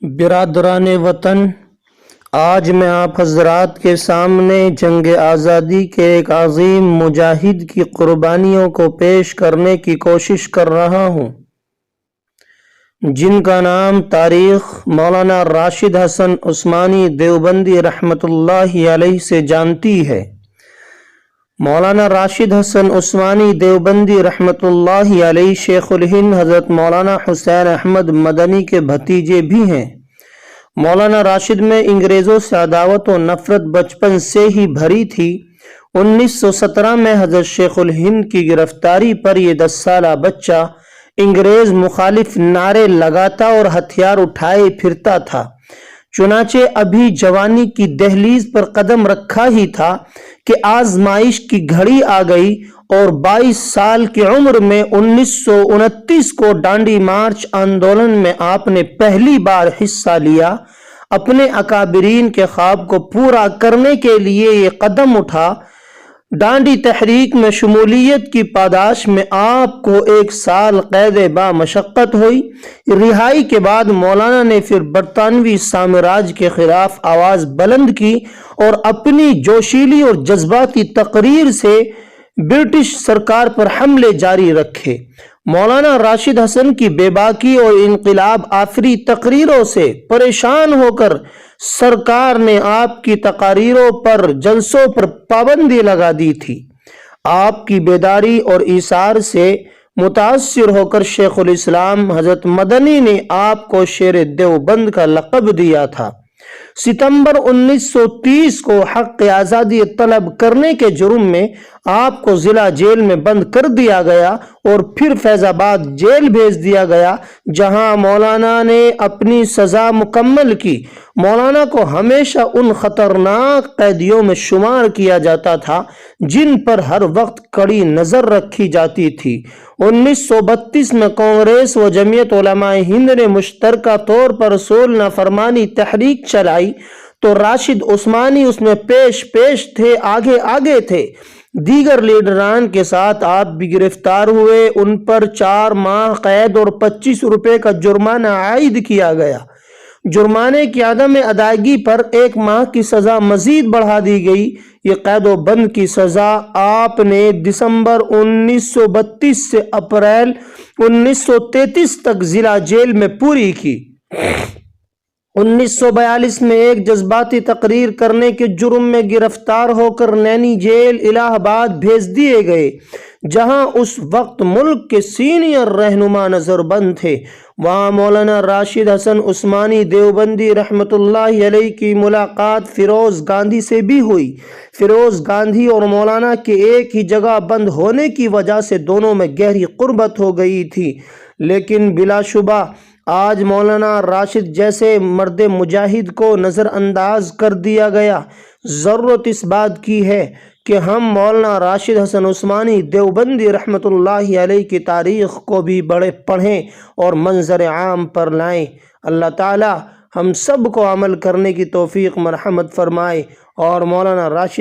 برادران وطن، آج میں آپ حضرات کے سامنے جنگ آزادی کے ایک عظیم مجاہد کی قربانیوں کو پیش کرنے کی کوشش کر رہا ہوں، جن کا نام تاریخ مولانا راشد حسن عثمانی دیوبندی رحمۃ اللہ علیہ سے جانتی ہے۔ مولانا راشد حسن عثمانی دیوبندی رحمۃ اللہ علیہ شیخ الہند حضرت مولانا حسین احمد مدنی کے بھتیجے بھی ہیں۔ مولانا راشد میں انگریزوں سے عداوت و نفرت بچپن سے ہی بھری تھی۔ 1917 میں حضرت شیخ الہند کی گرفتاری پر یہ 10 سالہ بچہ انگریز مخالف نعرے لگاتا اور ہتھیار اٹھائے پھرتا تھا۔ چنانچہ ابھی جوانی کی دہلیز پر قدم رکھا ہی تھا کہ آزمائش کی گھڑی آ گئی اور 22 سال کی عمر میں 1929 کو ڈانڈی مارچ آندولن میں آپ نے پہلی بار حصہ لیا۔ اپنے اکابرین کے خواب کو پورا کرنے کے لیے یہ قدم اٹھا۔ ڈانڈی تحریک میں شمولیت کی پاداش میں آپ کو 1 سال قید با مشقت ہوئی۔ رہائی کے بعد مولانا نے پھر برطانوی سامراج کے خلاف آواز بلند کی اور اپنی جوشیلی اور جذباتی تقریر سے برٹش سرکار پر حملے جاری رکھے۔ مولانا راشد حسن کی بے باکی اور انقلاب آفری تقریروں سے پریشان ہو کر سرکار نے آپ کی تقاریروں پر جلسوں پر پابندی لگا دی تھی۔ آپ کی بیداری اور ایثار سے متاثر ہو کر شیخ الاسلام حضرت مدنی نے آپ کو شیر دیوبند کا لقب دیا تھا۔ ستمبر 1930 کو حق آزادی طلب کرنے کے جرم میں آپ کو ضلع جیل میں بند کر دیا گیا اور پھر فیض آباد جیل بھیج دیا گیا، جہاں مولانا نے اپنی سزا مکمل کی۔ مولانا کو ہمیشہ ان خطرناک قیدیوں میں شمار کیا جاتا تھا جن پر ہر وقت کڑی نظر رکھی جاتی تھی۔ 1932 میں کانگریس و جمعیت علماء ہند نے مشترکہ طور پر رسول نافرمانی تحریک چلائی تو راشد عثمانی اس میں پیش تھے، آگے تھے۔ دیگر لیڈران کے ساتھ آپ بھی گرفتار ہوئے۔ ان پر 4 ماہ قید اور 25 روپے کا جرمانہ عائد کیا گیا۔ جرمانے کی عدم ادائیگی پر 1 ماہ کی سزا مزید بڑھا دی گئی۔ یہ قید و بند کی سزا آپ نے دسمبر 1932 سے اپریل 1933 تک ضلع جیل میں پوری کی۔ 1942 میں ایک جذباتی تقریر کرنے کے جرم میں گرفتار ہو کر نینی جیل الہ آباد بھیج دیے گئے، جہاں اس وقت ملک کے سینئر رہنما نظر بند تھے۔ وہاں مولانا راشد حسن عثمانی دیوبندی رحمۃ اللہ علیہ کی ملاقات فیروز گاندھی سے بھی ہوئی۔ فیروز گاندھی اور مولانا کے ایک ہی جگہ بند ہونے کی وجہ سے دونوں میں گہری قربت ہو گئی تھی، لیکن بلا شبہ آج مولانا راشد جیسے مرد مجاہد کو نظر انداز کر دیا گیا۔ ضرورت اس بات کی ہے کہ ہم مولانا راشد حسن عثمانی دیوبندی رحمۃ اللہ علیہ کی تاریخ کو بھی پڑھیں اور منظر عام پر لائیں۔ اللہ تعالی ہم سب کو عمل کرنے کی توفیق مرحمت فرمائے اور مولانا راشد